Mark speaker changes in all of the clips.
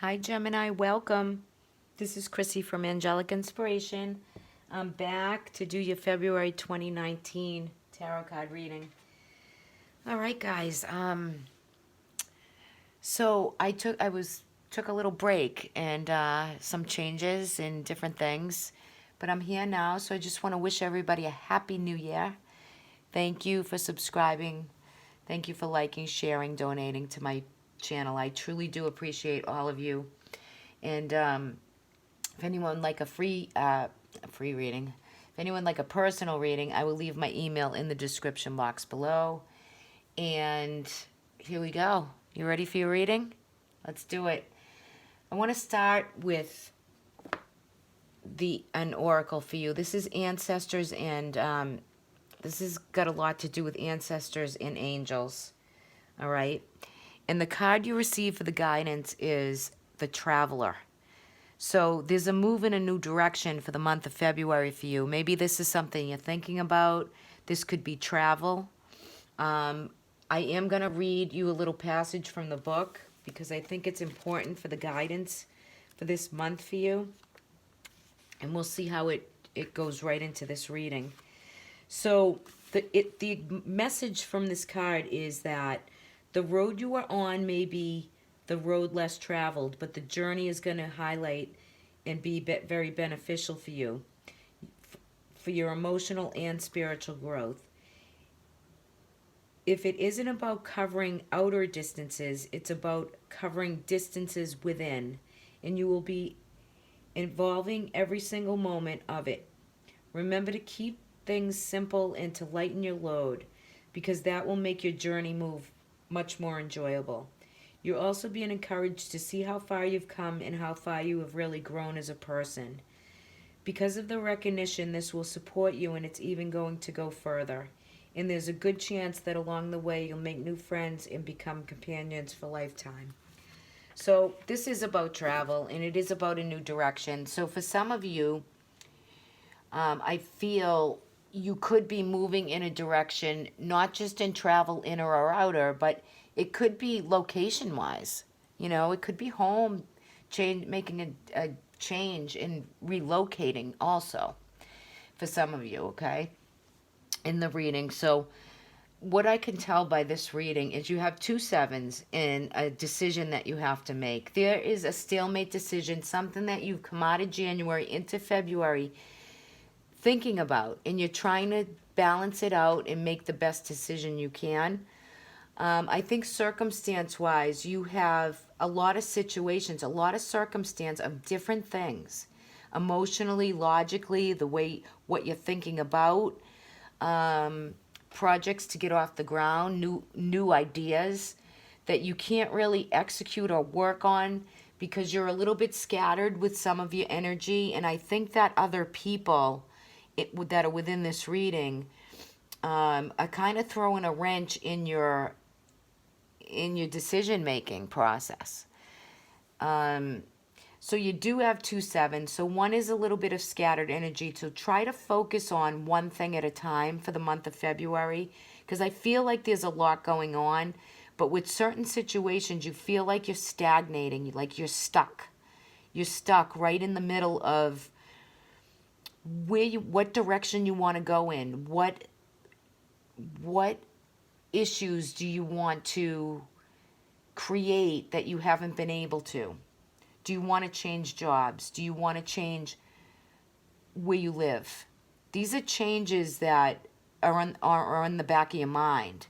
Speaker 1: Hi, Gemini. Welcome. This is Chrissy from Angelic Inspiration. I'm back to do your February 2019 tarot card reading. All right, guys. So I took a little break and some changes and different things, but I'm here now. So I just want to wish everybody a happy New Year. Thank you for subscribing. Thank you for liking, sharing, donating to my channel. I truly do appreciate all of you. And if anyone like a free reading, if anyone like a personal reading, I will leave my email in the description box below. And here we go. You ready for your reading? Let's do it. I want to start with an oracle for you. This is ancestors, and this has got a lot to do with ancestors and angels. All right. And the card you receive for the guidance is the Traveler. So there's a move in a new direction for the month of February for you. Maybe this is something you're thinking about. This could be travel. I am going to read you a little passage from the book because I think it's important for the guidance for this month for you. And we'll see how it goes right into this reading. So the message from this card is that the road you are on may be the road less traveled, but the journey is going to highlight and be very beneficial for you, for your emotional and spiritual growth. If it isn't about covering outer distances, it's about covering distances within, and you will be involving every single moment of it. Remember to keep things simple and to lighten your load, because that will make your journey move much more enjoyable. You're also being encouraged to see how far you've come and how far you have really grown as a person. Because of the recognition, this will support you, and it's even going to go further. And there's a good chance that along the way you'll make new friends and become companions for a lifetime. So this is about travel, and it is about a new direction. So for some of you, I feel you could be moving in a direction, not just in travel, inner or outer, but it could be location-wise. You know, it could be home, making a change and relocating also for some of you, okay, in the reading. So what I can tell by this reading is you have 2 sevens in a decision that you have to make. There is a stalemate decision, something that you've come out of January into February thinking about, and you're trying to balance it out and make the best decision you can. I think circumstance-wise, you have a lot of situations, a lot of circumstance of different things, emotionally, logically, the way what you're thinking about, projects to get off the ground, new ideas that you can't really execute or work on because you're a little bit scattered with some of your energy. And I think that other people that are within this reading are kind of throwing a wrench in your decision-making process. So you do have 2 sevens. So one is a little bit of scattered energy. So try to focus on one thing at a time for the month of February, because I feel like there's a lot going on. But with certain situations, you feel like you're stagnating, like you're stuck. You're stuck right in the middle of what direction you want to go in. What issues do you want to create that you haven't been able to? Do you want to change jobs? Do you want to change where you live? These are changes that are in the back of your mind.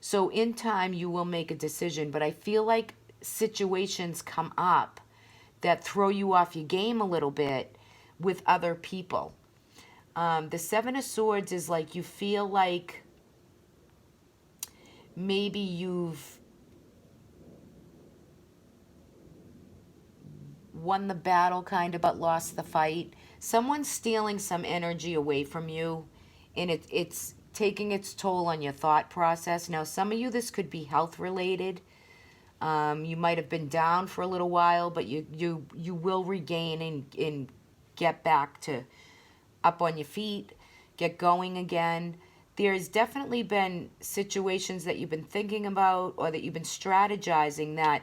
Speaker 1: So in time, you will make a decision. But I feel like situations come up that throw you off your game a little bit with other people. The 7 of Swords is like you feel like maybe you've won the battle kind of but lost the fight. Someone's stealing some energy away from you, and it's taking its toll on your thought process. Now, some of you, this could be health related. You might have been down for a little while, but you will regain and get back to up on your feet, get going again. There's definitely been situations that you've been thinking about or that you've been strategizing that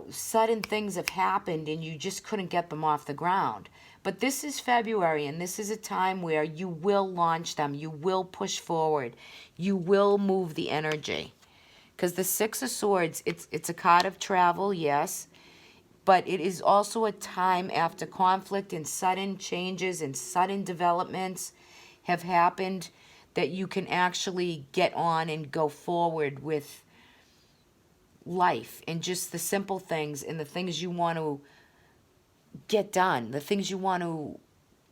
Speaker 1: sudden things have happened and you just couldn't get them off the ground. But this is February, and this is a time where you will launch them. You will push forward. You will move the energy. Because the Six of Swords, it's a card of travel, yes, but it is also a time after conflict and sudden changes and sudden developments have happened that you can actually get on and go forward with life and just the simple things and the things you want to get done, the things you want to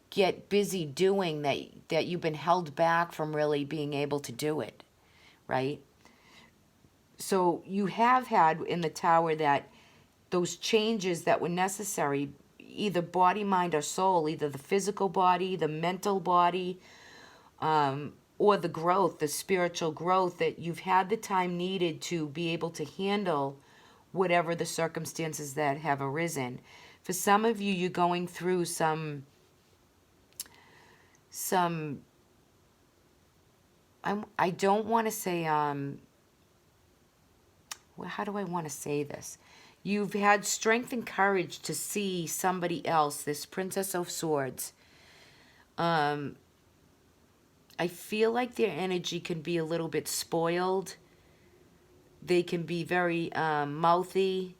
Speaker 1: get busy doing that you've been held back from really being able to do it, right? So you have had in the Tower that those changes that were necessary, either body, mind, or soul, either the physical body, the mental body, or the growth, the spiritual growth, that you've had the time needed to be able to handle whatever the circumstances that have arisen. For some of you, you're going through some I don't want to say, how do I want to say this? You've had strength and courage to see somebody else, this Princess of Swords. I feel like their energy can be a little bit spoiled. They can be very mouthy.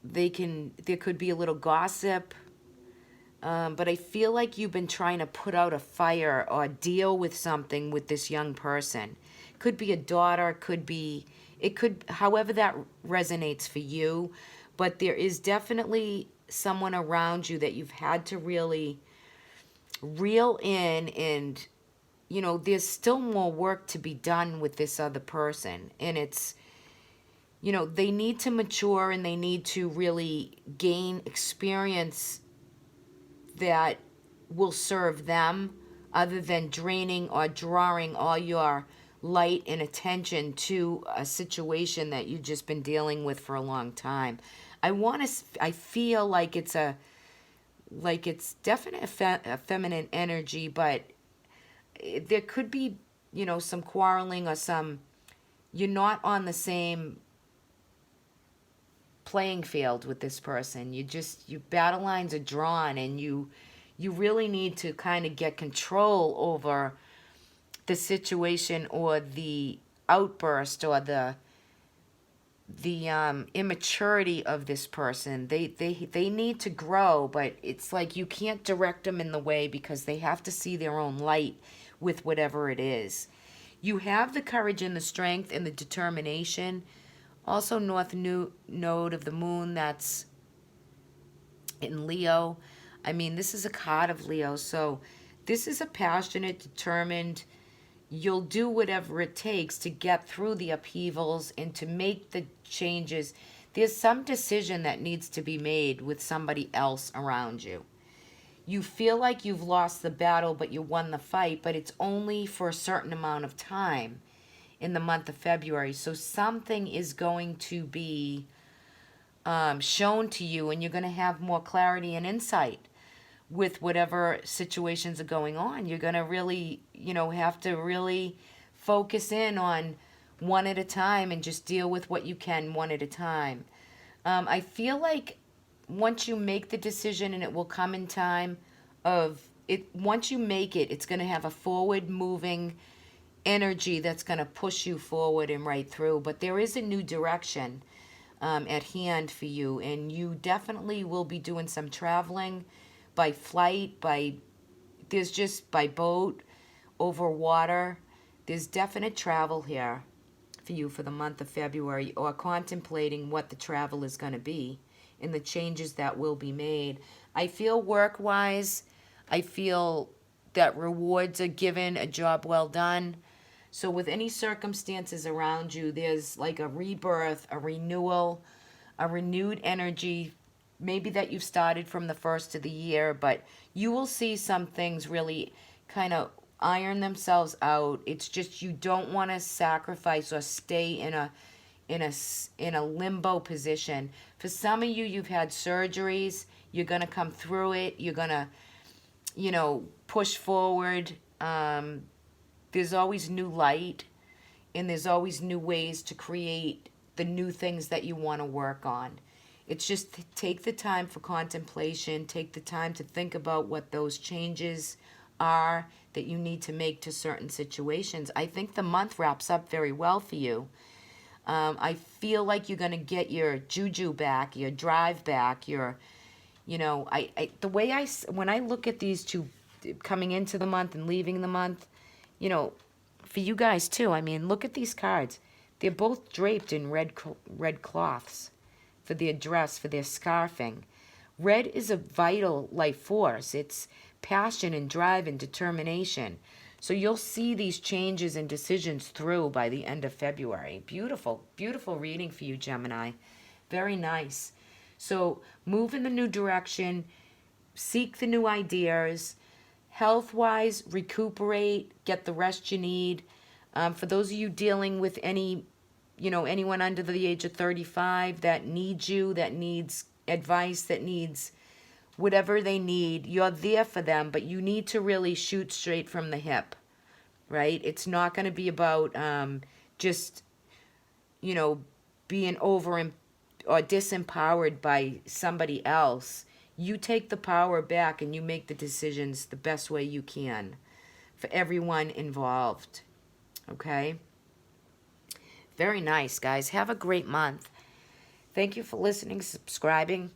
Speaker 1: There could be a little gossip. But I feel like you've been trying to put out a fire or deal with something with this young person. Could be a daughter, however that resonates for you. But there is definitely someone around you that you've had to really reel in, and, there's still more work to be done with this other person. And it's, they need to mature and they need to really gain experience that will serve them, other than draining or drawing all your light and attention to a situation that you've just been dealing with for a long time. I feel like it's definitely a feminine energy, but there could be, some quarreling or you're not on the same playing field with this person. Your battle lines are drawn, and you really need to kind of get control over the situation or the outburst or the immaturity of this person. They need to grow, but it's like you can't direct them in the way because they have to see their own light with whatever it is. You have the courage and the strength and the determination. Also, North Node of the Moon, that's in Leo. I mean, this is a card of Leo, so this is a passionate, determined, you'll do whatever it takes to get through the upheavals and to make the changes. There's some decision that needs to be made with somebody else around you. You feel like you've lost the battle, but you won the fight, but it's only for a certain amount of time in the month of February. So something is going to be shown to you, and you're going to have more clarity and insight with whatever situations are going on. You're going to really, have to really focus in on one at a time and just deal with what you can one at a time. I feel like once you make the decision, and it will come in time of it, once you make it, it's going to have a forward moving energy that's going to push you forward and right through. But there is a new direction at hand for you, and you definitely will be doing some traveling by flight, by boat, over water. There's definite travel here for you for the month of February, or contemplating what the travel is going to be and the changes that will be made. I feel work-wise, I feel that rewards are given, a job well done. So with any circumstances around you, there's like a rebirth, a renewal, a renewed energy, maybe that you've started from the first of the year, but you will see some things really kind of iron themselves out. It's just you don't want to sacrifice or stay in a limbo position. For some of you, you've had surgeries. You're going to come through it. You're going to, push forward. There's always new light, and there's always new ways to create the new things that you want to work on. It's just take the time for contemplation, take the time to think about what those changes are that you need to make to certain situations. I think the month wraps up very well for you. I feel like you're going to get your juju back, your drive back, your, the way when I look at these two coming into the month and leaving the month, for you guys too, I mean, look at these cards. They're both draped in red cloths for their dress, for their scarfing. Red is a vital life force. It's passion and drive and determination. So you'll see these changes and decisions through by the end of February. Beautiful, beautiful reading for you, Gemini. Very nice. So move in the new direction. Seek the new ideas. Health-wise, recuperate. Get the rest you need. For those of you dealing with anyone under the age of 35 that needs you, that needs advice, that needs whatever they need, you're there for them, but you need to really shoot straight from the hip, right? It's not going to be about just, being over or disempowered by somebody else. You take the power back and you make the decisions the best way you can for everyone involved, okay? Very nice, guys. Have a great month. Thank you for listening, subscribing.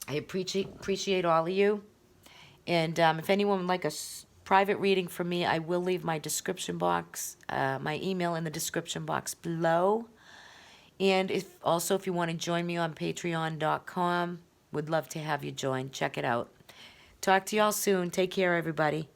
Speaker 1: I appreciate all of you. And if anyone would like a private reading from me, I will leave my description box, my email in the description box below. And if you want to join me on patreon.com, would love to have you join. Check it out. Talk to y'all soon. Take care, everybody.